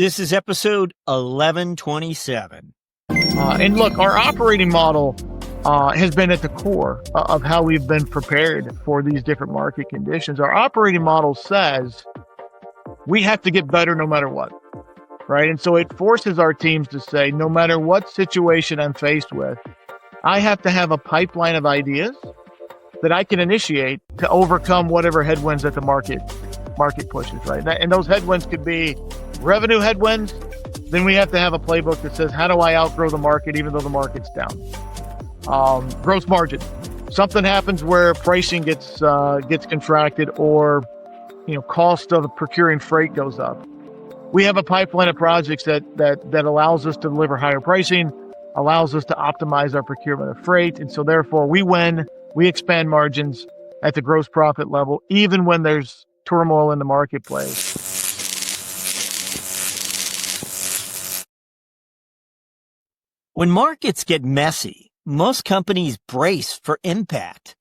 This is episode 1127. And look, our operating model has been at the core of how we've been prepared for these different market conditions. Our operating model says we have to get better no matter what, right? And so it forces our teams to say, no matter what situation I'm faced with, I have to have a pipeline of ideas that I can initiate to overcome whatever headwinds that the market pushes, right? And those headwinds could be revenue headwinds. Then we have to have a playbook that says, how do I outgrow the market even though the market's down? Gross margin. Something happens where pricing gets contracted, or cost of procuring freight goes up. We have a pipeline of projects that allows us to deliver higher pricing, allows us to optimize our procurement of freight, and so therefore we win. We expand margins at the gross profit level, even when there's turmoil in the marketplace. When markets get messy, most companies brace for impact.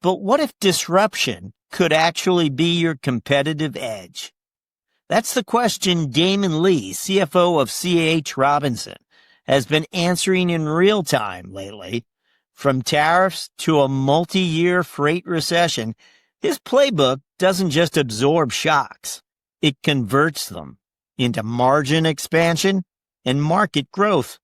But what if disruption could actually be your competitive edge? That's the question Damon Lee, CFO of C.H. has been answering in real time lately. From tariffs to a multi-year freight recession, his playbook doesn't just absorb shocks. It converts them into margin expansion and market growth.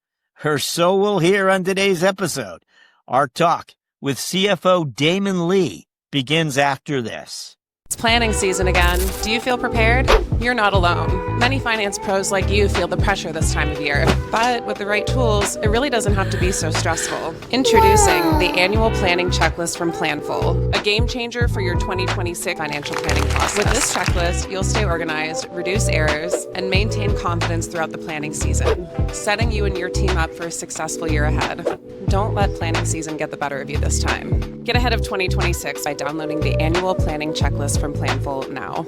Or so we'll hear on today's episode. Our talk with CFO Damon Lee begins after this. It's planning season again. Do you feel prepared? You're not alone. Many finance pros like you feel the pressure this time of year. But with the right tools, it really doesn't have to be so stressful. Introducing the annual planning checklist from Planful, a game changer for your 2026 financial planning process. With this checklist, you'll stay organized, reduce errors, and maintain confidence throughout the planning season, setting you and your team up for a successful year ahead. Don't let planning season get the better of you this time. Get ahead of 2026 by downloading the annual planning checklist from Planful now.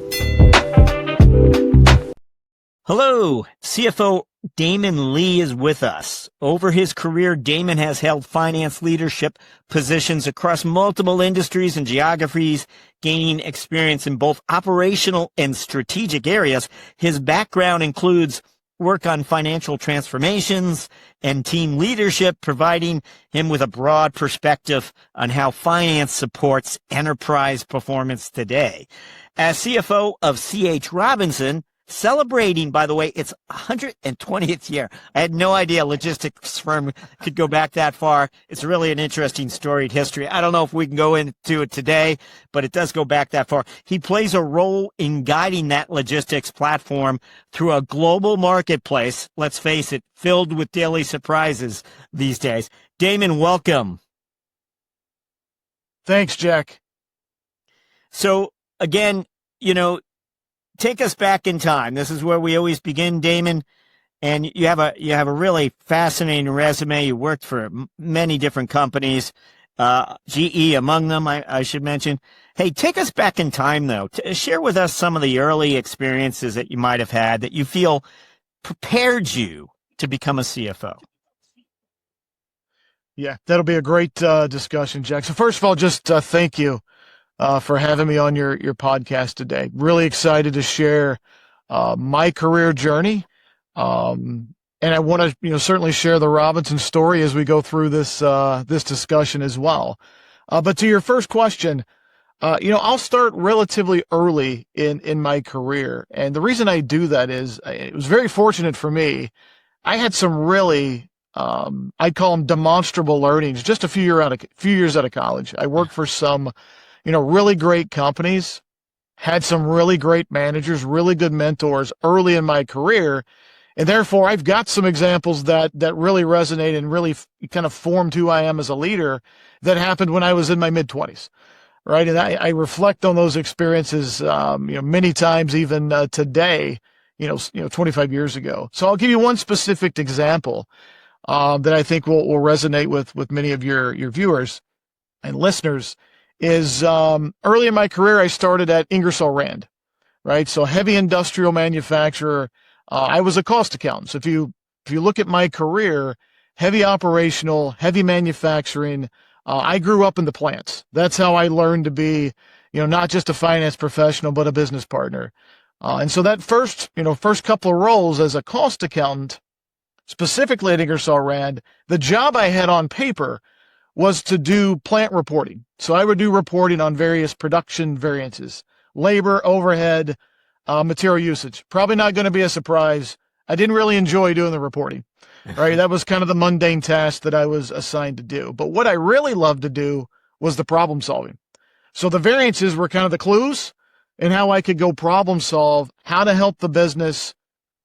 Hello, CFO Damon Lee is with us. Over his career, Damon has held finance leadership positions across multiple industries and geographies, gaining experience in both operational and strategic areas. His background includes work on financial transformations and team leadership, providing him with a broad perspective on how finance supports enterprise performance today. As CFO of C.H. celebrating, by the way, its 120th year. I had no idea a logistics firm could go back that far. It's really an interesting storied history. I don't know if we can go into it today, but it does go back that far. He plays a role in guiding that logistics platform through a global marketplace, let's face it, filled with daily surprises these days. Damon, welcome. Thanks, Jack. So again, take us back in time. This is where we always begin, Damon. And you have a really fascinating resume. You worked for many different companies, GE among them, I should mention. Hey, take us back in time, though. Share with us some of the early experiences that you might have had that you feel prepared you to become a CFO. Yeah, that'll be a great discussion, Jack. So first of all, just thank you for having me on your podcast today. Really excited to share my career journey. And I want to certainly share the Robinson story as we go through this discussion as well. But to your first question, I'll start relatively early in my career. And the reason I do that is it was very fortunate for me. I had some really I'd call them demonstrable learnings just a few years out of college. I worked for some really great companies, had some really great managers, really good mentors early in my career. And therefore, I've got some examples that really resonate and really kind of formed who I am as a leader that happened when I was in my mid-20s, right? And I reflect on those experiences, many times even today, 25 years ago. So I'll give you one specific example that I think will resonate with many of your viewers and listeners. Is early in my career, I started at Ingersoll Rand, right? So heavy industrial manufacturer. I was a cost accountant. So if you look at my career, heavy operational, heavy manufacturing, I grew up in the plants. That's how I learned to be, not just a finance professional, but a business partner. And so that first couple of roles as a cost accountant, specifically at Ingersoll Rand, the job I had on paper was to do plant reporting. So I would do reporting on various production variances, labor, overhead, material usage. Probably not going to be a surprise. I didn't really enjoy doing the reporting, right? That was kind of the mundane task that I was assigned to do. But what I really loved to do was the problem solving. So the variances were kind of the clues and how I could go problem solve, how to help the business,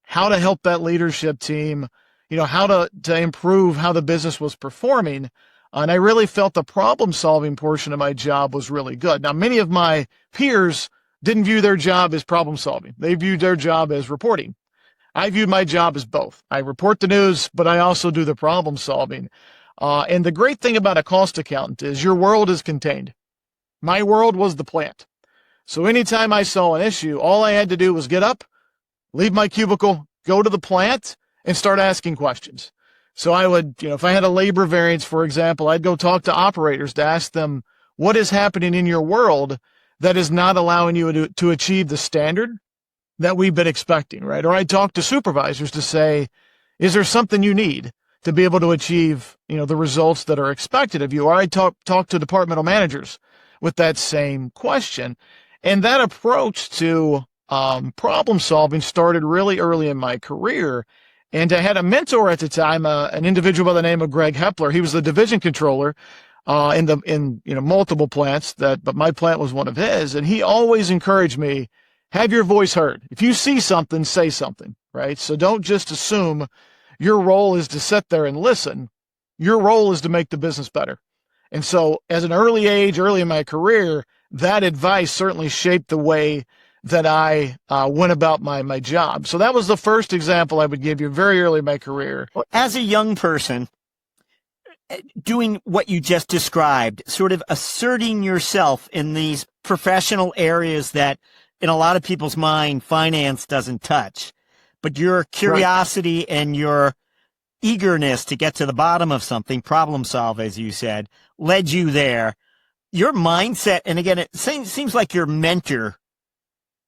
how to help that leadership team, how to improve how the business was performing. And I really felt the problem solving portion of my job was really good. Now, many of my peers didn't view their job as problem solving. They viewed their job as reporting. I viewed my job as both. I report the news, but I also do the problem solving. And the great thing about a cost accountant is your world is contained. My world was the plant. So anytime I saw an issue, all I had to do was get up, leave my cubicle, go to the plant, and start asking questions. So I would, if I had a labor variance, for example, I'd go talk to operators to ask them what is happening in your world that is not allowing you to achieve the standard that we've been expecting, right? Or I'd talk to supervisors to say, is there something you need to be able to achieve, the results that are expected of you? Or I'd talk to departmental managers with that same question. And that approach to problem solving started really early in my career. And I had a mentor at the time, an individual by the name of Greg Hepler. He was the division controller in multiple plants, but my plant was one of his. And he always encouraged me, have your voice heard. If you see something, say something, right? So don't just assume your role is to sit there and listen. Your role is to make the business better. And so as an early in my career, that advice certainly shaped the way that I went about my job. So that was the first example I would give you very early in my career. As a young person, doing what you just described, sort of asserting yourself in these professional areas that in a lot of people's mind, finance doesn't touch, but your curiosity and your eagerness to get to the bottom of something, problem solve, as you said, led you there. Your mindset, and again, it seems like your mentor,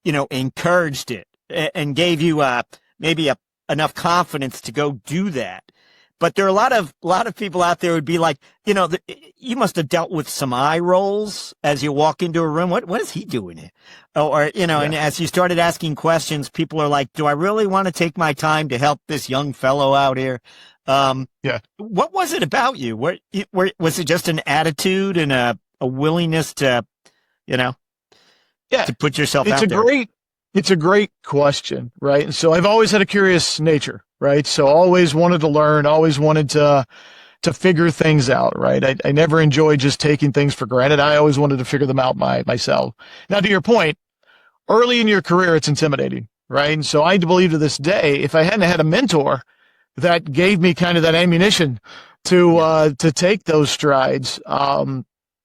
encouraged it and gave you maybe enough confidence to go do that. But there are a lot of people out there who'd be like, you must have dealt with some eye rolls as you walk into a room. What is he doing here? And as you started asking questions, people are like, do I really want to take my time to help this young fellow out here? What was it about you? Was it just an attitude and a willingness to, to put yourself out there? It's a great question, right? And so I've always had a curious nature, right? So always wanted to learn, always wanted to figure things out, right? I never enjoyed just taking things for granted. I always wanted to figure them out myself. Now, to your point, early in your career, it's intimidating, right? And so I believe to this day, if I hadn't had a mentor that gave me kind of that ammunition to take those strides,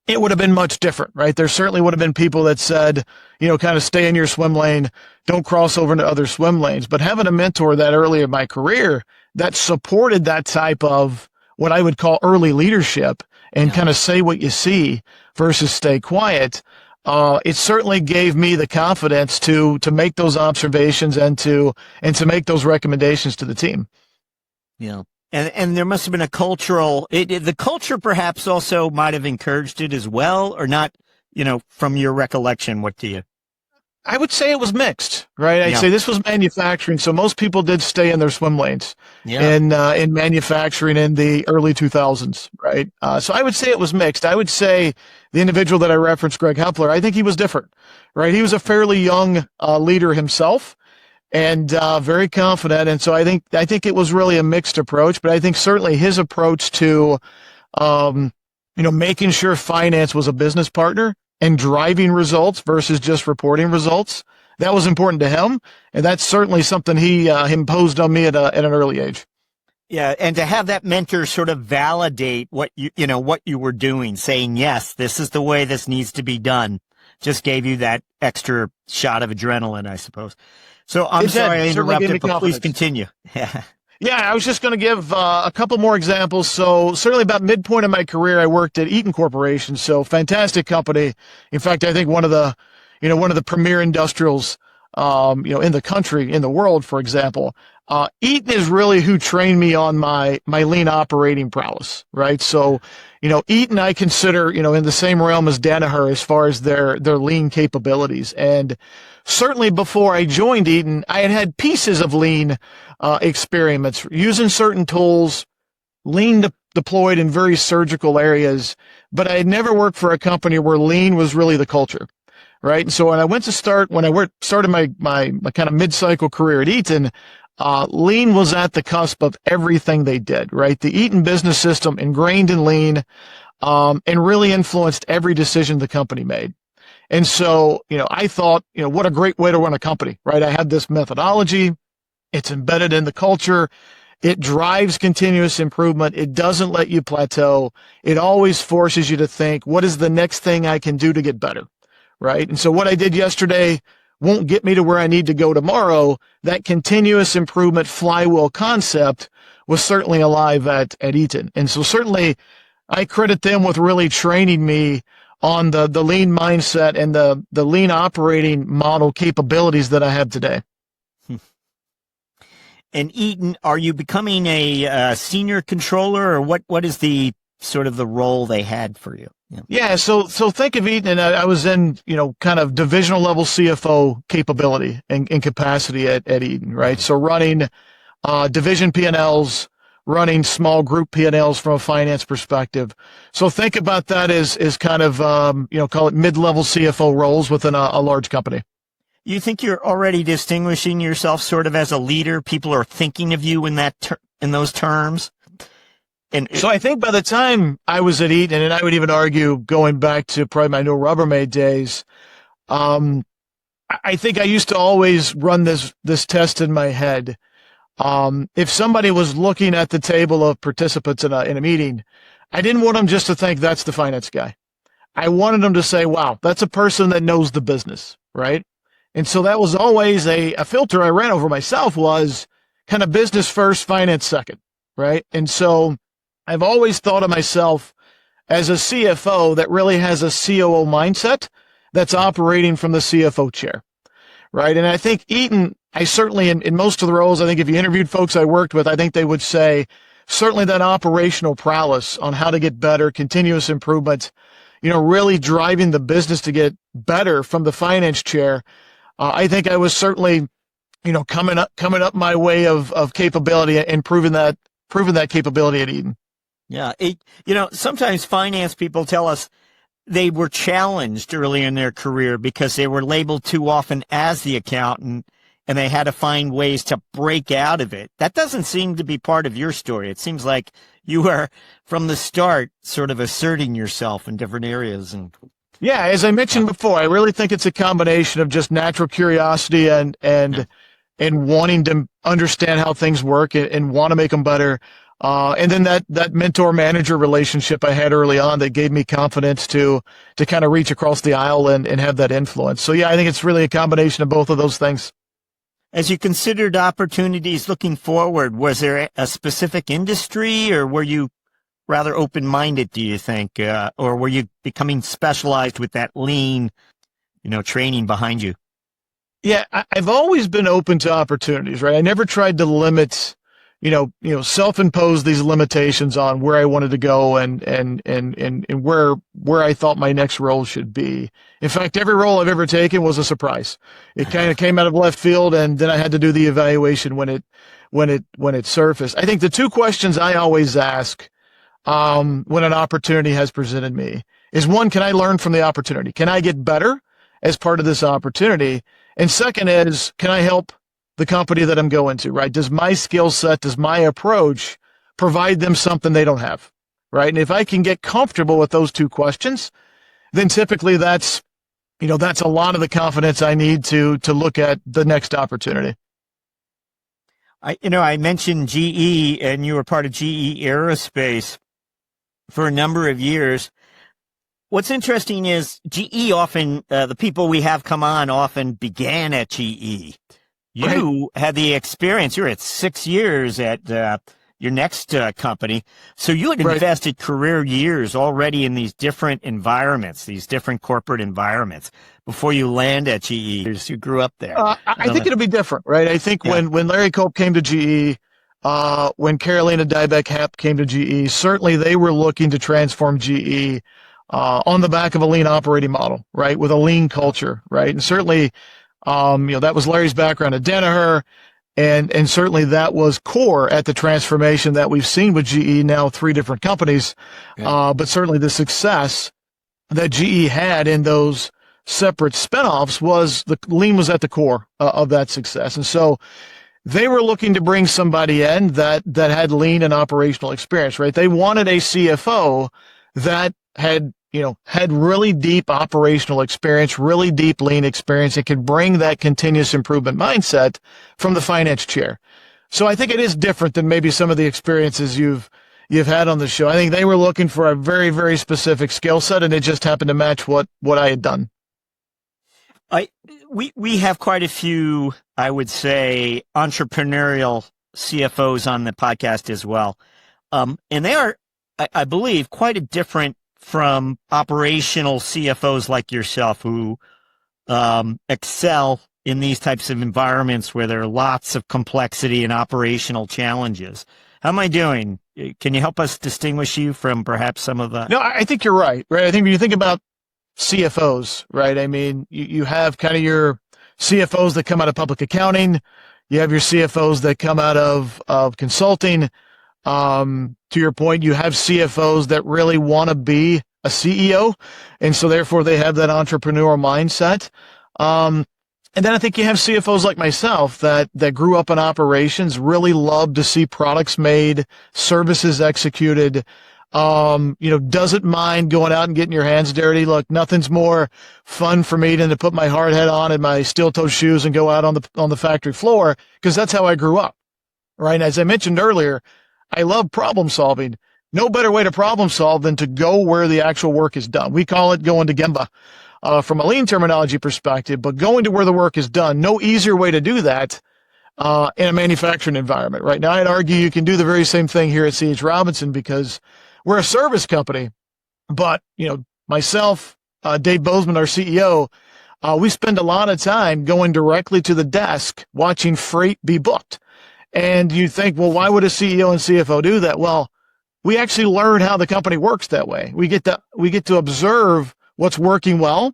it would have been much different, right? There certainly would have been people that said, kind of stay in your swim lane, don't cross over into other swim lanes. But having a mentor that early in my career that supported that type of what I would call early leadership and kind of say what you see versus stay quiet, it certainly gave me the confidence to make those observations and to make those recommendations to the team. Yeah. And there must have been a cultural, the culture perhaps also might have encouraged it as well, or not, from your recollection, what do you? I would say it was mixed, right? I'd say this was manufacturing. So most people did stay in their swim lanes in manufacturing in the early 2000s, right? So I would say it was mixed. I would say the individual that I referenced, Greg Hepler, I think he was different, right? He was a fairly young leader himself. And very confident. And so I think it was really a mixed approach, but I think certainly his approach to, making sure finance was a business partner and driving results versus just reporting results, that was important to him. And that's certainly something he imposed on me at an early age. Yeah. And to have that mentor sort of validate what you were doing, saying, yes, this is the way this needs to be done, just gave you that extra shot of adrenaline, I suppose. So I'm sorry I interrupted, but please continue. Yeah, I was just going to give a couple more examples. So certainly about midpoint of my career, I worked at Eaton Corporation. So fantastic company. In fact, I think one of the premier industrials in the country, in the world, for example. Eaton is really who trained me on my lean operating prowess, right? So, Eaton I consider, in the same realm as Danaher as far as their lean capabilities. And certainly before I joined Eaton, I had pieces of lean experiments using certain tools, lean deployed in very surgical areas, but I had never worked for a company where lean was really the culture. Right. And so when I started my kind of mid-cycle career at Eaton, lean was at the cusp of everything they did, right? The Eaton business system ingrained in lean, and really influenced every decision the company made. And so, I thought, what a great way to run a company, right? I had this methodology. It's embedded in the culture. It drives continuous improvement. It doesn't let you plateau. It always forces you to think, what is the next thing I can do to get better? Right. And so what I did yesterday won't get me to where I need to go tomorrow. That continuous improvement flywheel concept was certainly alive at Eaton. And so certainly I credit them with really training me on the lean mindset and the lean operating model capabilities that I have today. And Eaton, are you becoming a senior controller, or what is the sort of the role they had for you? Yeah. So think of Eaton, and I was in, kind of divisional level CFO capability and capacity at Eaton, right? So running division P&Ls, running small group P&Ls from a finance perspective. So think about that as kind of, call it mid-level CFO roles within a large company. You think you're already distinguishing yourself sort of as a leader? People are thinking of you in those terms? And so I think by the time I was at Eaton, and I would even argue going back to probably my new Rubbermaid days, I think I used to always run this test in my head. If somebody was looking at the table of participants in a meeting, I didn't want them just to think that's the finance guy. I wanted them to say, wow, that's a person that knows the business, right? And so that was always a filter I ran over myself, was kind of business first, finance second, right? And so I've always thought of myself as a CFO that really has a COO mindset that's operating from the CFO chair, right? And I think Eaton, I certainly, in most of the roles, I think if you interviewed folks I worked with, I think they would say certainly that operational prowess on how to get better, continuous improvement, really driving the business to get better from the finance chair. I think I was certainly, coming up my way of capability and proving that capability at Eaton. Yeah. Sometimes finance people tell us they were challenged early in their career because they were labeled too often as the accountant, and they had to find ways to break out of it. That doesn't seem to be part of your story. It seems like you are, from the start, sort of asserting yourself in different areas. Yeah, as I mentioned before, I really think it's a combination of just natural curiosity and wanting to understand how things work and want to make them better. And then that mentor-manager relationship I had early on that gave me confidence to kind of reach across the aisle and have that influence. So, yeah, I think it's really a combination of both of those things. As you considered opportunities looking forward, was there a specific industry, or were you rather open-minded, do you think? Or were you becoming specialized with that lean, training behind you? Yeah, I've always been open to opportunities, right? I never tried to limit self-impose these limitations on where I wanted to go and where I thought my next role should be. In fact, every role I've ever taken was a surprise. It kind of came out of left field, and then I had to do the evaluation when it surfaced. I think the two questions I always ask when an opportunity has presented me is, one, can I learn from the opportunity? Can I get better as part of this opportunity? And second is, can I help the company that I'm going to, right? Does my skill set, does my approach provide them something they don't have, right? And if I can get comfortable with those two questions, then typically that's a lot of the confidence I need to look at the next opportunity. I mentioned GE, and you were part of GE Aerospace for a number of years. What's interesting is GE often, the people we have come on often began at GE. You had the experience. You're at 6 years at your next company. So you had Right. invested career years already in these different environments, these different corporate environments before you land at GE. You grew up there. I think it'll be different, right? I think Yeah. when Larry Culp came to GE, when Carolina Dybeck-Happ came to GE, certainly they were looking to transform GE on the back of a lean operating model, right? With a lean culture, right? And certainly, that was Larry's background at Danaher. And certainly that was core at the transformation that we've seen with GE now, 3 different companies. Yeah. But certainly the success that GE had in those separate spinoffs was the lean was at the core of that success. And so they were looking to bring somebody in that had lean and operational experience, right? They wanted a CFO that had really deep operational experience, really deep lean experience, and could bring that continuous improvement mindset from the finance chair. So I think it is different than maybe some of the experiences you've had on the show. I think they were looking for a very, very specific skill set, and it just happened to match what I had done. We have quite a few, I would say, entrepreneurial CFOs on the podcast as well. And they are, I believe, quite a different from operational CFOs like yourself who excel in these types of environments where there are lots of complexity and operational challenges. How am I doing? Can you help us distinguish you from perhaps some of the... No, I think you're right? I think when you think about CFOs, right? I mean, you have kind of your CFOs that come out of public accounting. You have your CFOs that come out of consulting. To your point, you have CFOs that really want to be a CEO. And so therefore they have that entrepreneurial mindset. And then I think you have CFOs like myself that grew up in operations, really love to see products made, services executed, doesn't mind going out and getting your hands dirty. Look, nothing's more fun for me than to put my hard hat on and my steel-toed shoes and go out on the factory floor, because that's how I grew up, right? And as I mentioned earlier, I love problem solving. No better way to problem solve than to go where the actual work is done. We call it going to GEMBA from a lean terminology perspective, but going to where the work is done. No easier way to do that in a manufacturing environment, right? Now, I'd argue you can do the very same thing here at C.H. Robinson because we're a service company, but, myself, Dave Bozeman, our CEO, we spend a lot of time going directly to the desk watching freight be booked. And you think, well, why would a CEO and CFO do that? Well, we actually learn how the company works that way. We get to observe what's working well,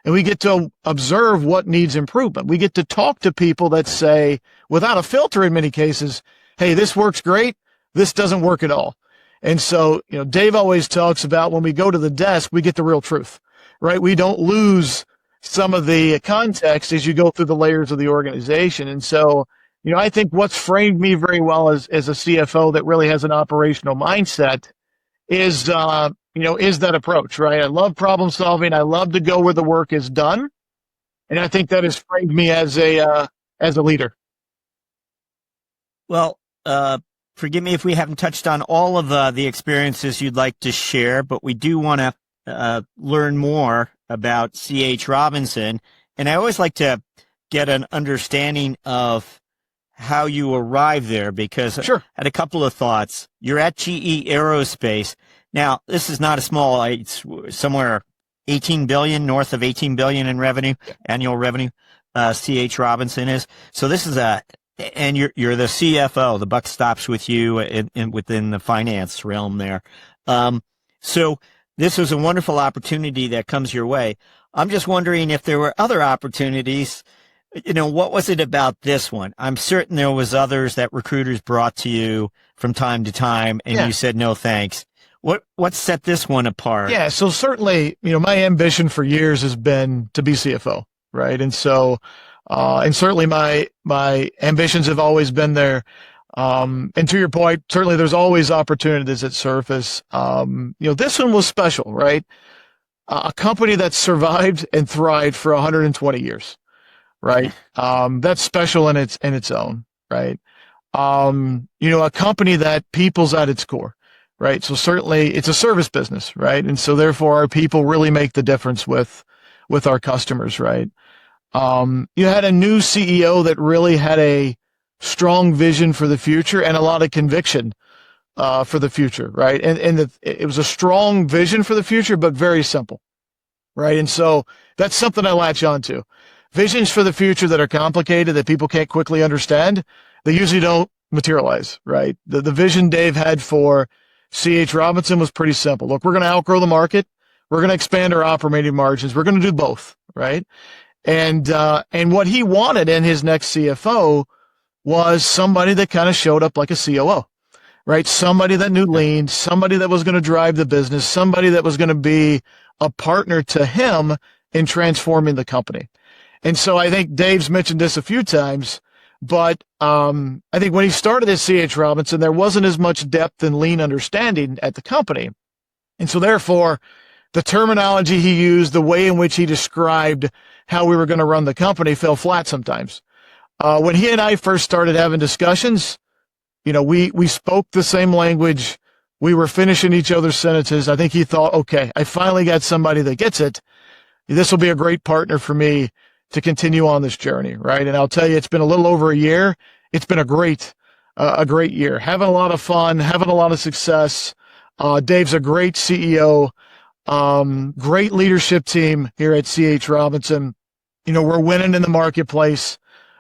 and we get to observe what needs improvement. We get to talk to people that say, without a filter in many cases, hey, this works great, this doesn't work at all. And so, Dave always talks about when we go to the desk, we get the real truth, right? We don't lose some of the context as you go through the layers of the organization. And so, I think what's framed me very well as a CFO that really has an operational mindset is that approach, right? I love problem solving. I love to go where the work is done. And I think that has framed me as a leader. Well, forgive me if we haven't touched on all of the experiences you'd like to share, but we do want to learn more about C.H. Robinson. And I always like to get an understanding of how you arrived there, because Sure. I had a couple of thoughts. You're at GE Aerospace. Now, this is not a small, it's somewhere 18 billion, north of 18 billion in revenue, annual revenue, C.H. Robinson is. So this is and you're the CFO. The buck stops with you within the finance realm there. So this was a wonderful opportunity that comes your way. I'm just wondering if there were other opportunities. What was it about this one? I'm certain there was others that recruiters brought to you from time to time, and you said no thanks. What set this one apart? Yeah, so certainly, my ambition for years has been to be CFO, right? And so, and certainly my ambitions have always been there. And to your point, certainly there's always opportunities that surface. This one was special, right? A company that survived and thrived for 120 years. Right. That's special in its own, right? A company that people's at its core, right? So certainly it's a service business, right? And so therefore our people really make the difference with our customers, right? You had a new CEO that really had a strong vision for the future and a lot of conviction for the future, right? And it was a strong vision for the future, but very simple, right? And so that's something I latch onto. Visions for the future that are complicated, that people can't quickly understand, they usually don't materialize, right? The vision Dave had for C.H. Robinson was pretty simple. Look, we're going to outgrow the market. We're going to expand our operating margins. We're going to do both, right? And what he wanted in his next CFO was somebody that kind of showed up like a COO, right? Somebody that knew lean, somebody that was going to drive the business, somebody that was going to be a partner to him in transforming the company. And so I think Dave's mentioned this a few times, but I think when he started at C.H. Robinson, there wasn't as much depth and lean understanding at the company. And so therefore, the terminology he used, the way in which he described how we were going to run the company fell flat sometimes. When he and I first started having discussions, we spoke the same language. We were finishing each other's sentences. I think he thought, okay, I finally got somebody that gets it. This will be a great partner for me to continue on this journey, right? And I'll tell you, it's been a little over a year. It's been a great year. Having a lot of fun, having a lot of success. Dave's a great CEO, great leadership team here at C.H. Robinson. We're winning in the marketplace.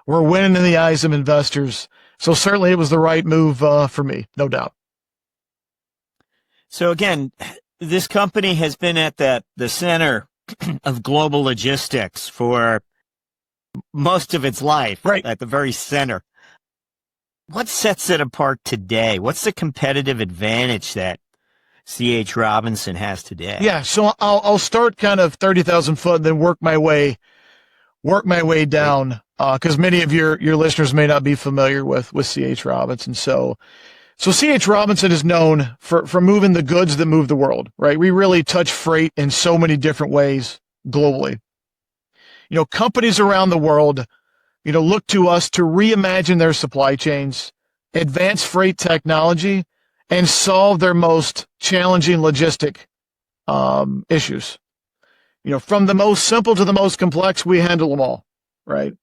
We're winning in the eyes of investors. So certainly it was the right move for me, no doubt. So again, this company has been at the center of global logistics for most of its life, right at the very center. What sets it apart today? What's the competitive advantage that C.H. Robinson has today? Yeah, so I'll start kind of 30,000 foot and then work my way down, because many of your listeners may not be familiar with C.H. Robinson. So C.H. Robinson is known for moving the goods that move the world, right? We really touch freight in so many different ways globally. Companies around the world, look to us to reimagine their supply chains, advance freight technology, and solve their most challenging logistic issues. From the most simple to the most complex, we handle them all, right?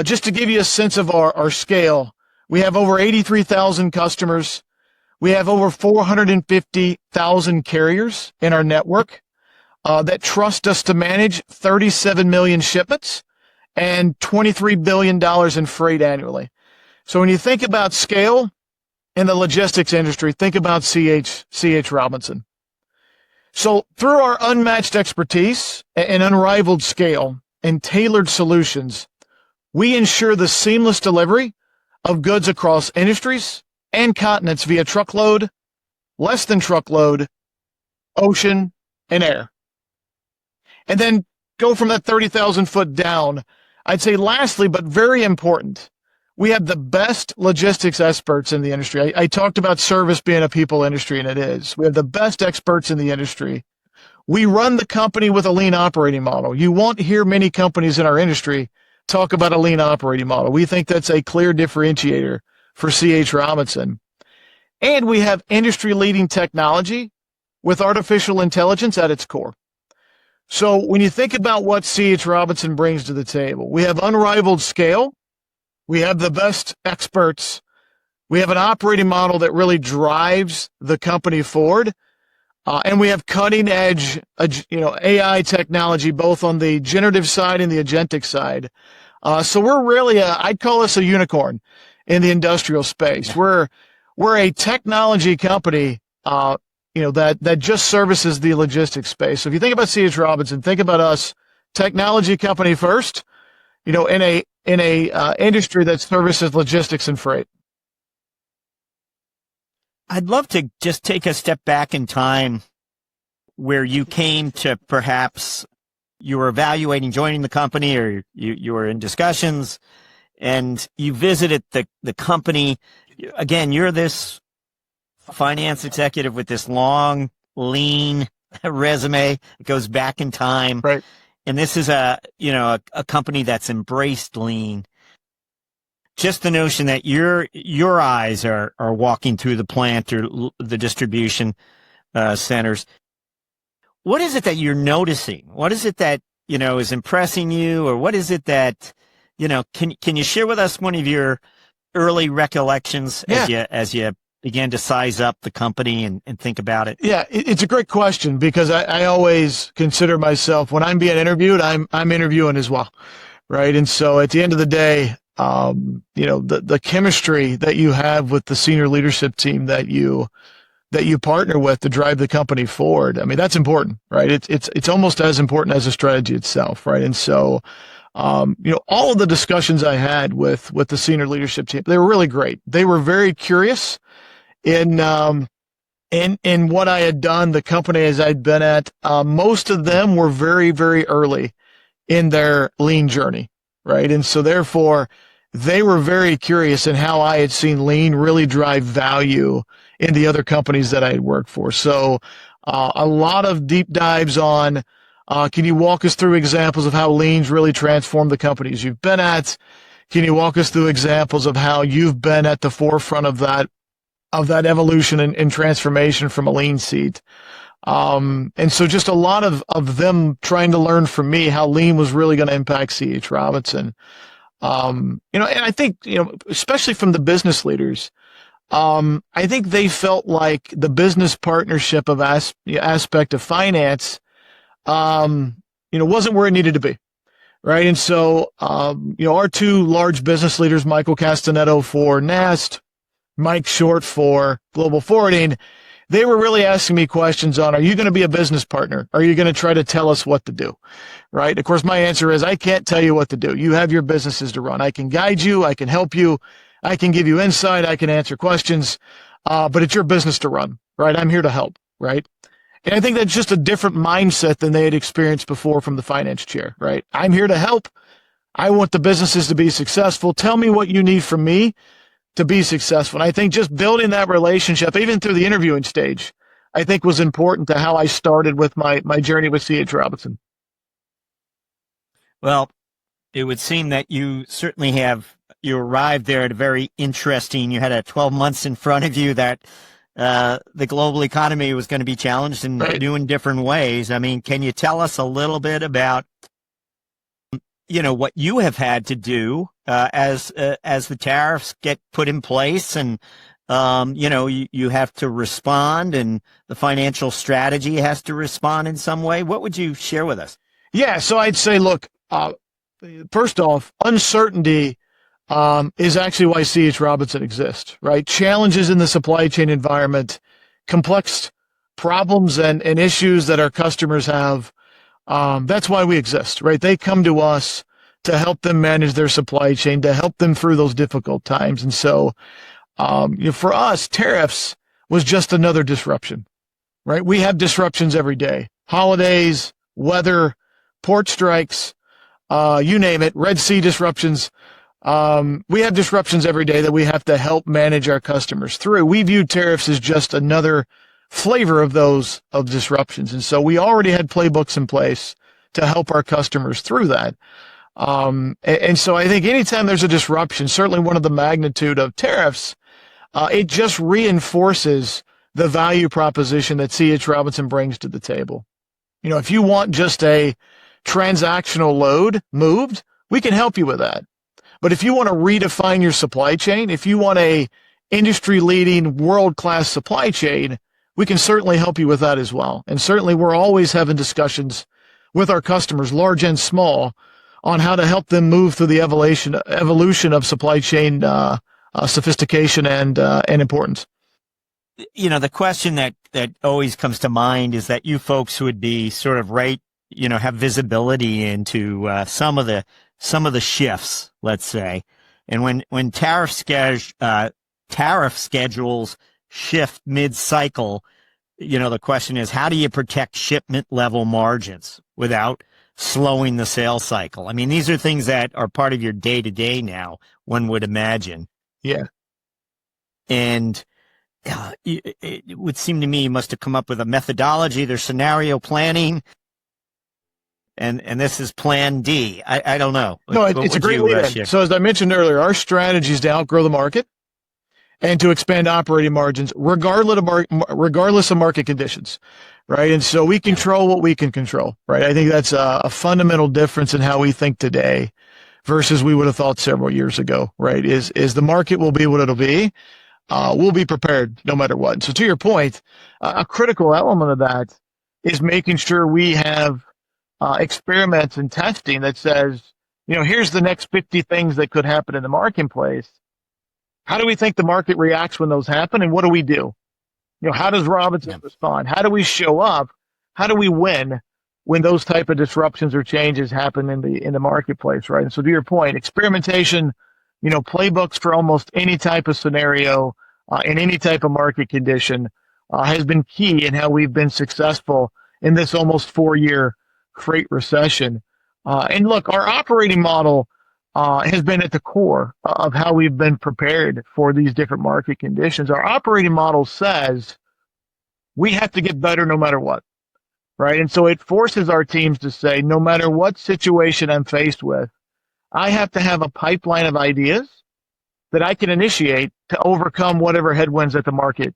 Just to give you a sense of our scale, we have over 83,000 customers. We have over 450,000 carriers in our network that trust us to manage 37 million shipments and $23 billion in freight annually. So when you think about scale in the logistics industry, think about C.H. Robinson. So through our unmatched expertise and unrivaled scale and tailored solutions, we ensure the seamless delivery of goods across industries and continents via truckload, less than truckload, ocean, and air. And then go from that 30,000 foot down. I'd say lastly, but very important, we have the best logistics experts in the industry. I talked about service being a people industry, and it is. We have the best experts in the industry. We run the company with a lean operating model. You won't hear many companies in our industry talk about a lean operating model. We think that's a clear differentiator for C.H. Robinson. And we have industry-leading technology with artificial intelligence at its core. So when you think about what C.H. Robinson brings to the table, we have unrivaled scale. We have the best experts. We have an operating model that really drives the company forward. And we have cutting edge, AI technology, both on the generative side and the agentic side. So we're really I'd call us a unicorn in the industrial space. We're a technology company, that just services the logistics space. So if you think about C.H. Robinson, think about us, technology company first, in a industry that services logistics and freight. I'd love to just take a step back in time where you came to perhaps you were evaluating joining the company, or you were in discussions and you visited the company. Again, you're this finance executive with this long, lean resume. It goes back in time. Right. And this is a company that's embraced lean. Just the notion that your eyes are walking through the plant or the distribution centers. What is it that you're noticing? What is it that, is impressing you? Or what is it that, can you share with us one of your early recollections Yeah. as you began to size up the company and think about it? Yeah, it's a great question because I always consider myself, when I'm being interviewed, I'm interviewing as well, right? And so at the end of the day, the chemistry that you have with the senior leadership team that you partner with to drive the company forward, I mean, that's important, right? It's almost as important as the strategy itself, right? And so, all of the discussions I had with the senior leadership team, they were really great. They were very curious in what I had done, the companies I'd been at. Most of them were very, very early in their lean journey, right? And so therefore, they were very curious in how I had seen lean really drive value in the other companies that I had worked for. So a lot of deep dives on, can you walk us through examples of how lean's really transformed the companies you've been at? Can you walk us through examples of how you've been at the forefront of that evolution and transformation from a lean seat? And so just a lot of them trying to learn from me how lean was really going to impact C.H. Robinson. And I think, especially from the business leaders, I think they felt like the business partnership of aspect of finance, wasn't where it needed to be. Right. And so, our two large business leaders, Michael Castanetto for Nest, Mike Short for Global Forwarding, they were really asking me questions on, are you going to be a business partner? Are you going to try to tell us what to do? Right. Of course, my answer is I can't tell you what to do. You have your businesses to run. I can guide you. I can help you. I can give you insight. I can answer questions. But it's your business to run. Right. I'm here to help. Right. And I think that's just a different mindset than they had experienced before from the finance chair. Right. I'm here to help. I want the businesses to be successful. Tell me what you need from me to be successful. And I think just building that relationship, even through the interviewing stage, I think was important to how I started with my journey with C.H. Robinson. Well, it would seem that you certainly you arrived there at a very interesting, you had 12 months in front of you that the global economy was going to be challenged in new and different ways. I mean, can you tell us a little bit about, what you have had to do as the tariffs get put in place, and you have to respond, and the financial strategy has to respond in some way? What would you share with us? Yeah, so I'd say, look, first off, uncertainty is actually why C.H. Robinson exists, right? Challenges in the supply chain environment, complex problems and issues that our customers have. That's why we exist, right? They come to us to help them manage their supply chain, to help them through those difficult times. And so, for us, tariffs was just another disruption, right? We have disruptions every day: holidays, weather, port strikes, you name it, Red Sea disruptions. We have disruptions every day that we have to help manage our customers through. We view tariffs as just another flavor of disruptions. And so we already had playbooks in place to help our customers through that. And so I think anytime there's a disruption, certainly one of the magnitude of tariffs, it just reinforces the value proposition that C.H. Robinson brings to the table. If you want just a transactional load moved, we can help you with that. But if you want to redefine your supply chain, if you want a industry-leading, world-class supply chain, we can certainly help you with that as well. And certainly we're always having discussions with our customers, large and small, on how to help them move through the evolution of supply chain sophistication and importance. The question that always comes to mind is that you folks would be sort of have visibility into some of the shifts, let's say. And when tariff schedules shift mid-cycle, the question is, how do you protect shipment level margins without slowing the sales cycle? I mean, these are things that are part of your day-to-day now, one would imagine. Yeah. And it would seem to me you must have come up with a methodology. There's scenario planning, and this is plan D. I don't know. No, it's a great lead-in. So as I mentioned earlier, our strategy is to outgrow the market and to expand operating margins regardless of market conditions, right? And so we control what we can control, right? I think that's a fundamental difference in how we think today versus we would have thought several years ago, right? Is the market will be what it'll be. We'll be prepared no matter what. So to your point, a critical element of that is making sure we have experiments and testing that says, here's the next 50 things that could happen in the marketplace. How do we think the market reacts when those happen, and what do we do? How does Robinson respond? How do we show up? How do we win when those type of disruptions or changes happen in the marketplace, right? And so to your point, experimentation, playbooks for almost any type of scenario in any type of market condition has been key in how we've been successful in this almost 4-year freight recession. And look, our operating model has been at the core of how we've been prepared for these different market conditions. Our operating model says we have to get better no matter what, right? And so it forces our teams to say, no matter what situation I'm faced with, I have to have a pipeline of ideas that I can initiate to overcome whatever headwinds that the market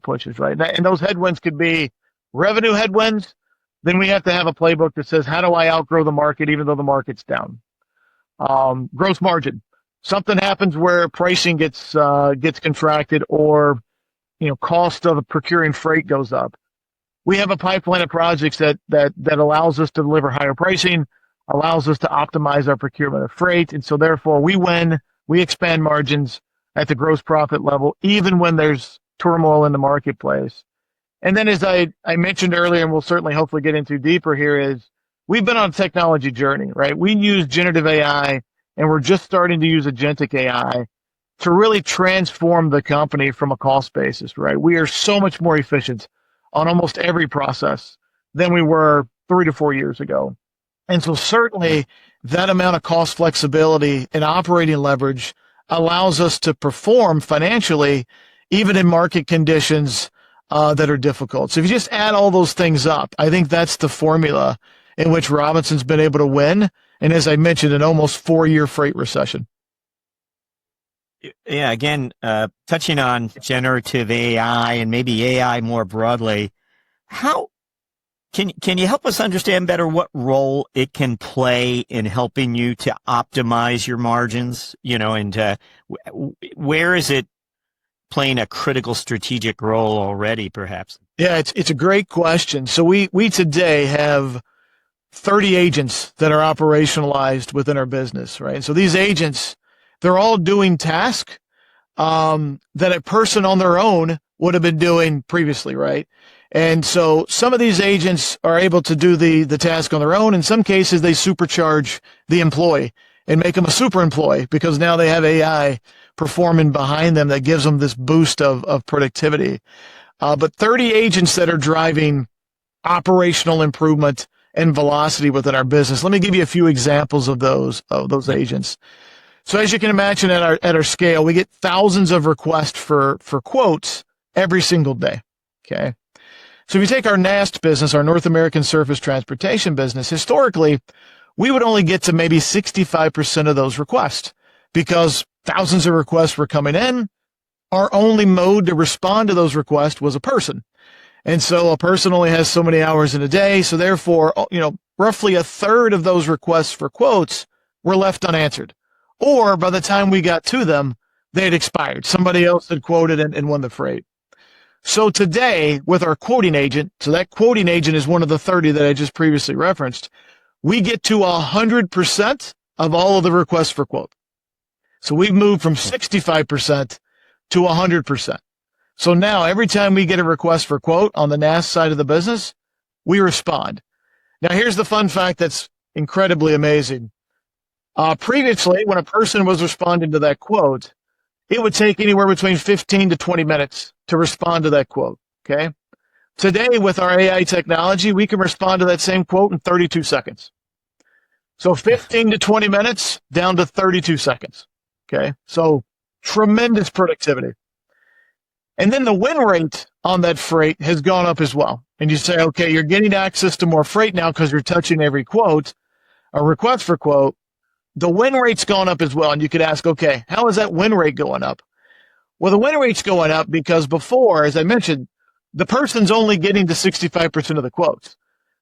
pushes, right? And those headwinds could be revenue headwinds. Then we have to have a playbook that says, how do I outgrow the market even though the market's down? Gross margin. Something happens where pricing gets contracted, or cost of procuring freight goes up. We have a pipeline of projects that allows us to deliver higher pricing, allows us to optimize our procurement of freight, and so therefore we win. We expand margins at the gross profit level, even when there's turmoil in the marketplace. And then, as I mentioned earlier, and we'll certainly hopefully get into deeper here, is we've been on a technology journey, right? We use generative AI, and we're just starting to use agentic AI to really transform the company from a cost basis, right? We are so much more efficient on almost every process than we were 3 to 4 years ago. And so certainly that amount of cost flexibility and operating leverage allows us to perform financially, even in market conditions that are difficult. So if you just add all those things up, I think that's the formula in which Robinson's been able to win. And as I mentioned, an almost 4-year freight recession. Yeah, again, touching on generative AI and maybe AI more broadly, how can you help us understand better what role it can play in helping you to optimize your margins? And where is it playing a critical strategic role already, perhaps? Yeah, it's a great question. So we today have 30 agents that are operationalized within our business, right? So these agents, they're all doing tasks that a person on their own would have been doing previously, right? And so some of these agents are able to do the task on their own. In some cases, they supercharge the employee and make them a super employee because now they have AI performing behind them that gives them this boost of productivity. But 30 agents that are driving operational improvement and velocity within our business. Let me give you a few examples of those agents. So as you can imagine, at our scale, we get thousands of requests for quotes every single day. Okay. So if you take our NAST business, our North American Surface Transportation business, historically, we would only get to maybe 65% of those requests because thousands of requests were coming in. Our only mode to respond to those requests was a person. And so a person only has so many hours in a day. So therefore, roughly a third of those requests for quotes were left unanswered. Or by the time we got to them, they had expired. Somebody else had quoted and won the freight. So today, with our quoting agent, so that quoting agent is one of the 30 that I just previously referenced, we get to 100% of all of the requests for quote. So we've moved from 65% to 100%. So now every time we get a request for quote on the NAST side of the business, we respond. Now here's the fun fact that's incredibly amazing. Previously, when a person was responding to that quote, it would take anywhere between 15 to 20 minutes to respond to that quote. Okay. Today, with our AI technology, we can respond to that same quote in 32 seconds. So 15 to 20 minutes down to 32 seconds. Okay. So tremendous productivity. And then the win rate on that freight has gone up as well. And you say, okay, you're getting access to more freight now because you're touching every quote, a request for quote. The win rate's gone up as well. And you could ask, okay, how is that win rate going up? Well, the win rate's going up because before, as I mentioned, the person's only getting to 65% of the quotes.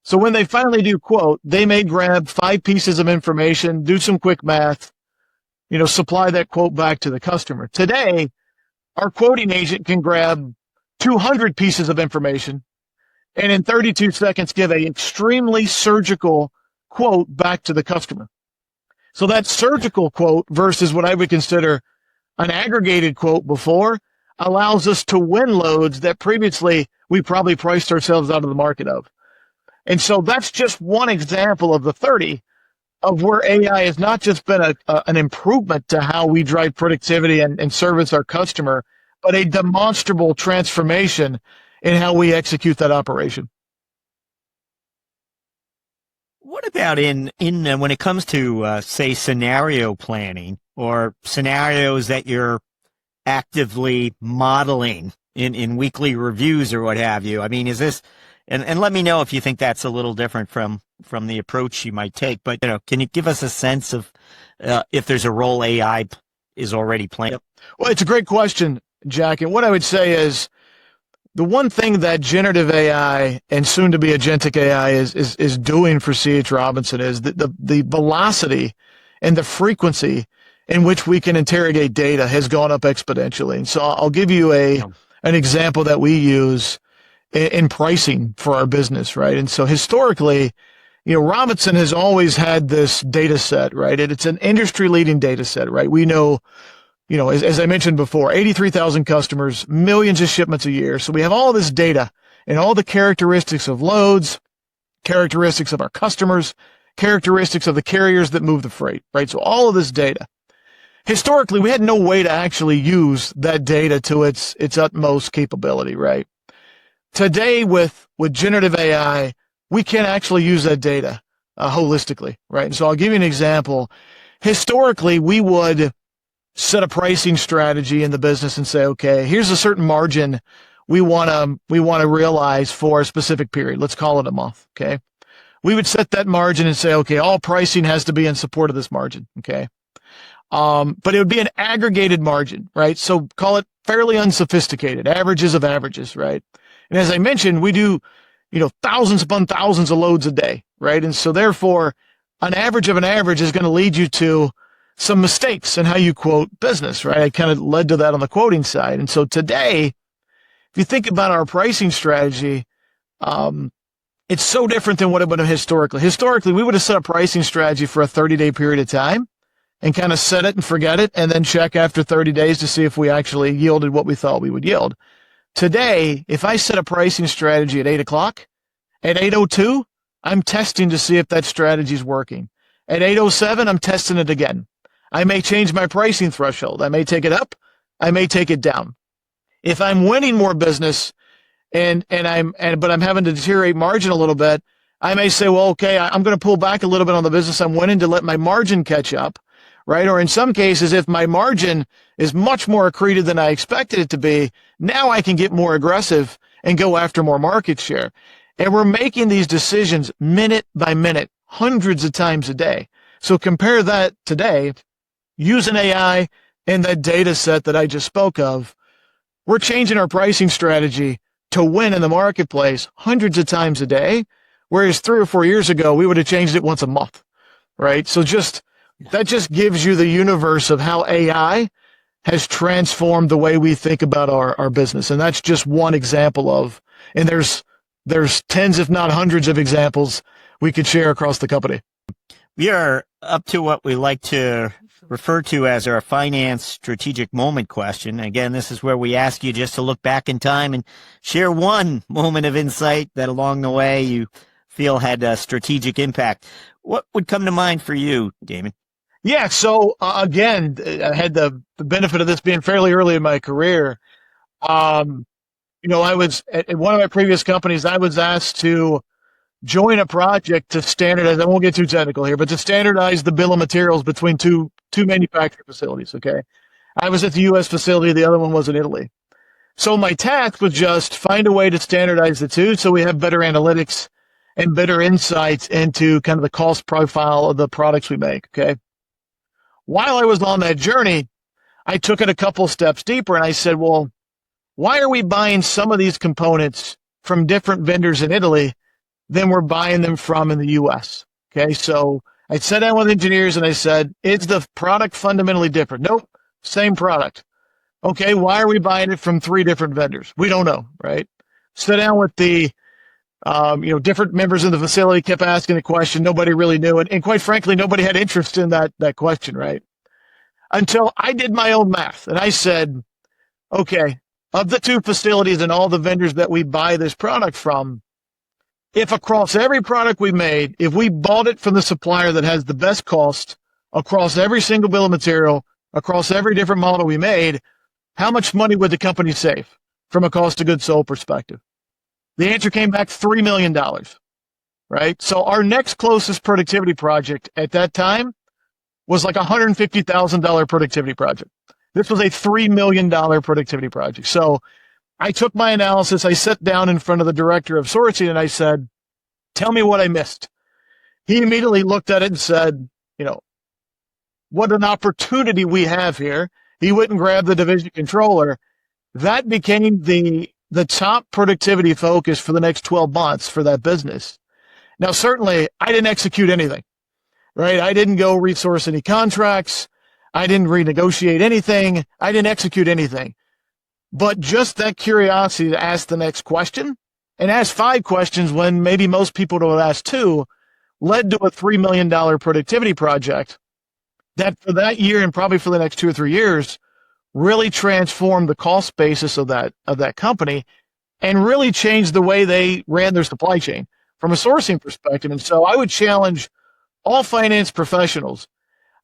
So when they finally do quote, they may grab 5 pieces of information, do some quick math, supply that quote back to the customer. Today, our quoting agent can grab 200 pieces of information and in 32 seconds give an extremely surgical quote back to the customer. So that surgical quote versus what I would consider an aggregated quote before allows us to win loads that previously we probably priced ourselves out of the market of. And so that's just one example of the 30 of where AI has not just been an improvement to how we drive productivity and service our customer, but a demonstrable transformation in how we execute that operation. What about in when it comes to say scenario planning or scenarios that you're actively modeling in weekly reviews or what have you? I mean, is this and let me know if you think that's a little different from the approach you might take. But can you give us a sense of if there's a role AI is already playing? Yep. Well, it's a great question, Jack. And what I would say is the one thing that generative AI and soon to be agentic AI is doing for C.H. Robinson is the velocity and the frequency in which we can interrogate data has gone up exponentially. And so I'll give you an example that we use in pricing for our business, right? And so historically, Robinson has always had this data set, right? It's an industry leading data set, right? We know, as I mentioned before, 83,000 customers, millions of shipments a year. So we have all this data and all the characteristics of loads, characteristics of our customers, characteristics of the carriers that move the freight, right? So all of this data. Historically, we had no way to actually use that data to its utmost capability, right? Today, with generative AI, we can actually use that data holistically, right? And so I'll give you an example. Historically, we would set a pricing strategy in the business and say, okay, here's a certain margin we want to realize for a specific period. Let's call it a month, okay? We would set that margin and say, okay, all pricing has to be in support of this margin, okay? But it would be an aggregated margin, right? So call it fairly unsophisticated, averages of averages, right? And as I mentioned, we do, thousands upon thousands of loads a day, right? And so therefore, an average of an average is going to lead you to some mistakes in how you quote business, right? I kind of led to that on the quoting side. And so today, if you think about our pricing strategy, it's so different than what it would have historically. Historically, we would have set a pricing strategy for a 30-day period of time and kind of set it and forget it and then check after 30 days to see if we actually yielded what we thought we would yield. Today, if I set a pricing strategy at 8 o'clock, at 8:02, I'm testing to see if that strategy is working. At 8:07, I'm testing it again. I may change my pricing threshold. I may take it up. I may take it down. If I'm winning more business but I'm having to deteriorate margin a little bit, I may say, well, okay, I'm going to pull back a little bit on the business I'm winning to let my margin catch up, right? Or in some cases, if my margin is much more accretive than I expected it to be, now I can get more aggressive and go after more market share. And we're making these decisions minute by minute, hundreds of times a day. So compare that today, using AI and that data set that I just spoke of, we're changing our pricing strategy to win in the marketplace hundreds of times a day, whereas 3 or 4 years ago, we would have changed it once a month, right? So that just gives you the universe of how AI has transformed the way we think about our business. And that's just one example of, and there's tens, if not hundreds of examples we could share across the company. We are up to what we like to refer to as our finance strategic moment question. Again, this is where we ask you just to look back in time and share one moment of insight that along the way you feel had a strategic impact. What would come to mind for you, Damon? Yeah. So again, I had the benefit of this being fairly early in my career. I was at one of my previous companies, I was asked to join a project to standardize. I won't get too technical here, but to standardize the bill of materials between two manufacturing facilities. Okay. I was at the U.S. facility. The other one was in Italy. So my task was just find a way to standardize the two so we have better analytics and better insights into kind of the cost profile of the products we make. Okay. While I was on that journey, I took it a couple steps deeper and I said, well, why are we buying some of these components from different vendors in Italy than we're buying them from in the U.S. Okay, so I sat down with engineers and I said, is the product fundamentally different? Nope, same product. Okay, why are we buying it from 3 different vendors? We don't know, right? Sit down with the different members of the facility, kept asking the question. Nobody really knew. And quite frankly, nobody had interest in that question, right? Until I did my own math. And I said, okay, of the 2 facilities and all the vendors that we buy this product from, if across every product we made, if we bought it from the supplier that has the best cost across every single bill of material, across every different model we made, how much money would the company save from a cost of goods sold perspective? The answer came back $3 million, right? So our next closest productivity project at that time was like a $150,000 productivity project. This was a $3 million productivity project. So I took my analysis, I sat down in front of the director of sourcing and I said, tell me what I missed. He immediately looked at it and said, what an opportunity we have here. He went and grabbed the division controller. That became the top productivity focus for the next 12 months for that business. Now, certainly, I didn't execute anything, right? I didn't go resource any contracts. I didn't renegotiate anything. I didn't execute anything. But just that curiosity to ask the next question and ask 5 questions when maybe most people would ask 2 led to a $3 million productivity project that for that year and probably for the next 2 or 3 years really transformed the cost basis of that company and really changed the way they ran their supply chain from a sourcing perspective. And so I would challenge all finance professionals.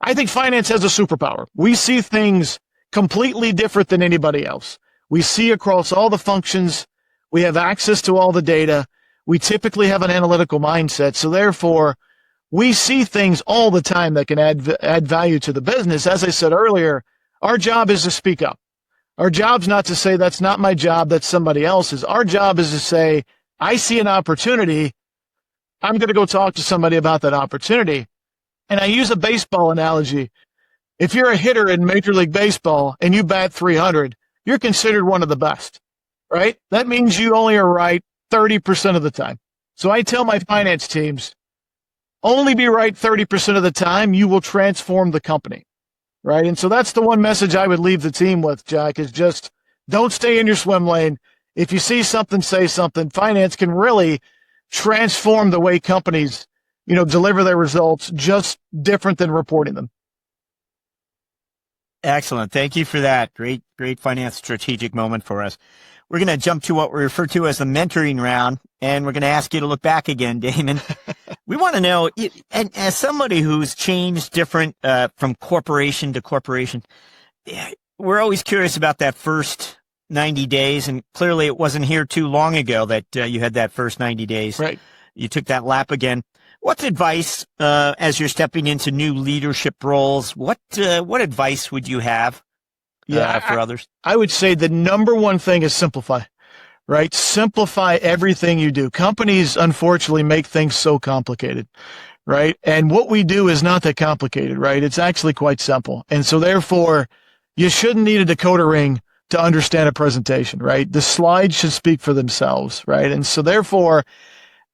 I think finance has a superpower. We see things completely different than anybody else. We see across all the functions. We have access to all the data. We typically have an analytical mindset. So therefore, we see things all the time that can add value to the business. As I said earlier, our job is to speak up. Our job's not to say that's not my job, that's somebody else's. Our job is to say, I see an opportunity. I'm going to go talk to somebody about that opportunity. And I use a baseball analogy. If you're a hitter in Major League Baseball and you bat 300, you're considered one of the best, right? That means you only are right 30% of the time. So I tell my finance teams, only be right 30% of the time, you will transform the company, right? And so that's the one message I would leave the team with, Jack, is just don't stay in your swim lane. If you see something, say something. Finance can really transform the way companies, deliver their results, just different than reporting them. Excellent. Thank you for that. Great finance strategic moment for us. We're going to jump to what we refer to as the mentoring round, and we're going to ask you to look back again, Damon. We want to know, and as somebody who's changed different from corporation to corporation, we're always curious about that first 90 days, and clearly it wasn't here too long ago that you had that first 90 days. Right. You took that lap again. What's advice as you're stepping into new leadership roles? What advice would you have for others? I would say the number one thing is simplify, right? Simplify everything you do. Companies, unfortunately, make things so complicated, right? And what we do is not that complicated, right? It's actually quite simple. And so therefore, you shouldn't need a decoder ring to understand a presentation, right? The slides should speak for themselves, right? And so therefore,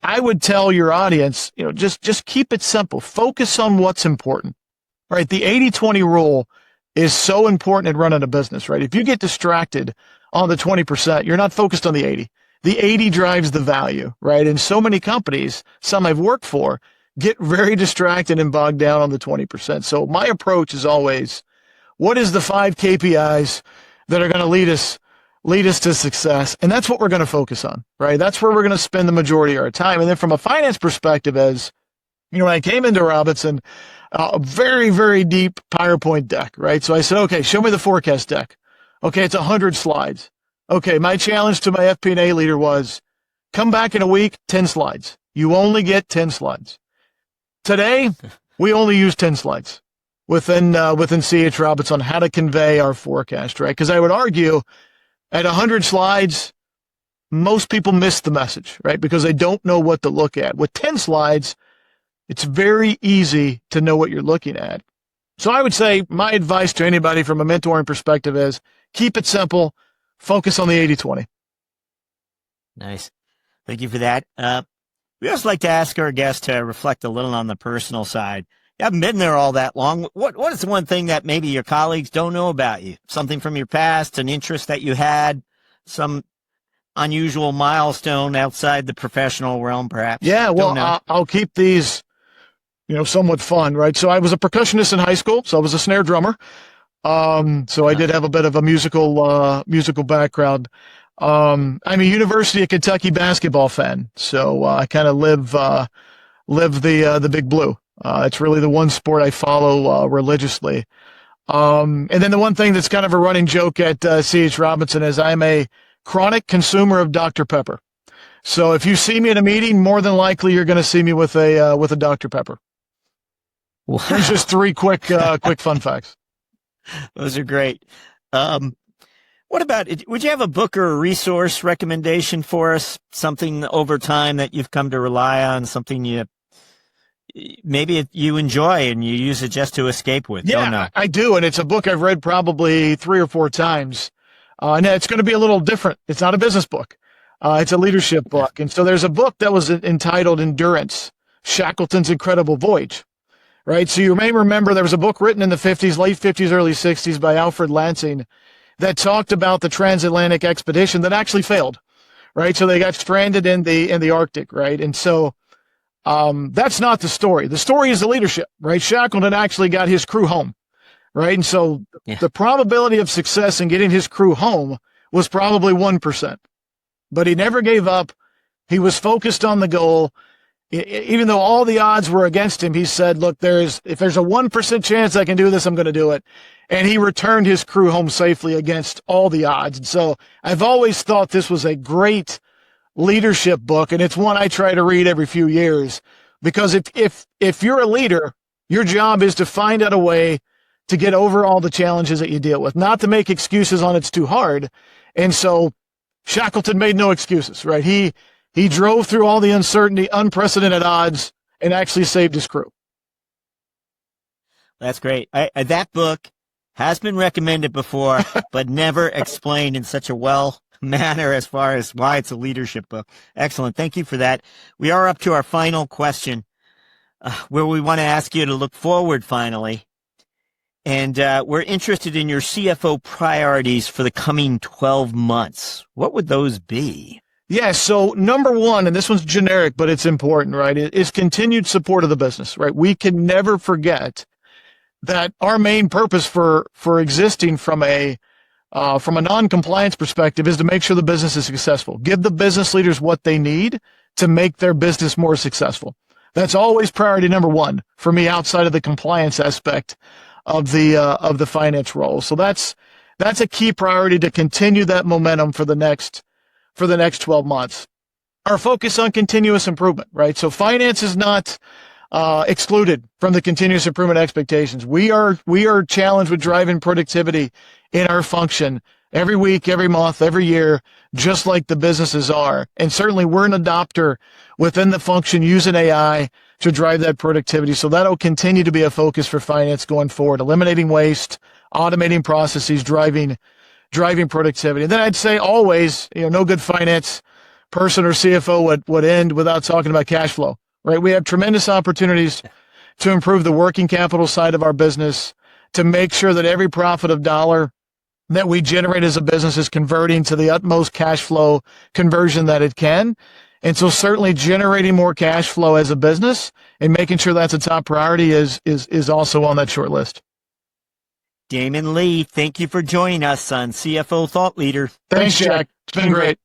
I would tell your audience, just keep it simple. Focus on what's important, right? The 80-20 rule is so important in running a business, right? If you get distracted on the 20%, you're not focused on the 80. The 80 drives the value, right? And so many companies, some I've worked for, get very distracted and bogged down on the 20%. So my approach is always, what is the 5 KPIs that are going to lead us to success? And that's what we're going to focus on, right? That's where we're going to spend the majority of our time. And then from a finance perspective, as when I came into Robinson, a very, very deep PowerPoint deck, right? So I said, okay, show me the forecast deck. Okay, it's 100 slides. Okay, my challenge to my FP&A leader was, come back in a week, 10 slides. You only get 10 slides. Today, we only use 10 slides within C.H. Robinson on how to convey our forecast, right? Because I would argue at 100 slides, most people miss the message, right? Because they don't know what to look at. With 10 slides, it's very easy to know what you're looking at. So I would say my advice to anybody from a mentoring perspective is keep it simple, focus on the 80-20. Nice. Thank you for that. We always like to ask our guests to reflect a little on the personal side. You haven't been there all that long. What is the one thing that maybe your colleagues don't know about you? Something from your past, an interest that you had, some unusual milestone outside the professional realm, perhaps? Yeah, well, I'll keep these, somewhat fun, right? So I was a percussionist in high school, so I was a snare drummer. So I did have a bit of a musical background. I'm a University of Kentucky basketball fan, so I kind of live the Big Blue. It's really the one sport I follow religiously. And then the one thing that's kind of a running joke at C.H. Robinson is I'm a chronic consumer of Dr. Pepper. So if you see me in a meeting, more than likely you're going to see me with a Dr. Pepper. Wow. There's just three quick fun facts. Those are great. What about, would you have a book or a resource recommendation for us? Something over time that you've come to rely on, something maybe you enjoy and you use it just to escape with? Yeah, I do. And it's a book I've read probably 3 or 4 times. And it's going to be a little different. It's not a business book. It's a leadership book. And so there's a book that was entitled Endurance, Shackleton's Incredible Voyage. Right. So you may remember there was a book written in the 50s, late 50s, early 60s by Alfred Lansing that talked about the transatlantic expedition that actually failed. Right. So they got stranded in the Arctic. Right. And so that's not the story. The story is the leadership. Right. Shackleton actually got his crew home. Right. And so the probability of success in getting his crew home was probably 1%. But he never gave up. He was focused on the goal. Even though all the odds were against him, he said, look, if there's a 1% chance I can do this, I'm going to do it. And he returned his crew home safely against all the odds. And so I've always thought this was a great leadership book. And it's one I try to read every few years, because if you're a leader, your job is to find out a way to get over all the challenges that you deal with, not to make excuses on it's too hard. And so Shackleton made no excuses, right? He drove through all the uncertainty, unprecedented odds, and actually saved his crew. That's great. That book has been recommended before, but never explained in such a well manner as far as why it's a leadership book. Excellent. Thank you for that. We are up to our final question, where we want to ask you to look forward finally. And we're interested in your CFO priorities for the coming 12 months. What would those be? Yeah, so number one, and this one's generic, but it's important, right, is continued support of the business, right? We can never forget that our main purpose for existing from a non-compliance perspective is to make sure the business is successful. Give the business leaders what they need to make their business more successful. That's always priority number one for me outside of the compliance aspect of the finance role. So that's a key priority to continue that momentum for the next 12 months. Our focus on continuous improvement, right? So finance is not excluded from the continuous improvement expectations. We are challenged with driving productivity in our function every week, every month, every year, just like the businesses are. And certainly we're an adopter within the function using AI to drive that productivity. So that'll continue to be a focus for finance going forward, eliminating waste, automating processes, driving productivity. And then I'd say always, no good finance person or CFO would end without talking about cash flow, right? We have tremendous opportunities to improve the working capital side of our business, to make sure that every profit of dollar that we generate as a business is converting to the utmost cash flow conversion that it can. And so certainly generating more cash flow as a business and making sure that's a top priority is also on that short list. Damon Lee, thank you for joining us on CFO Thought Leader. Thanks, Jack. It's been great.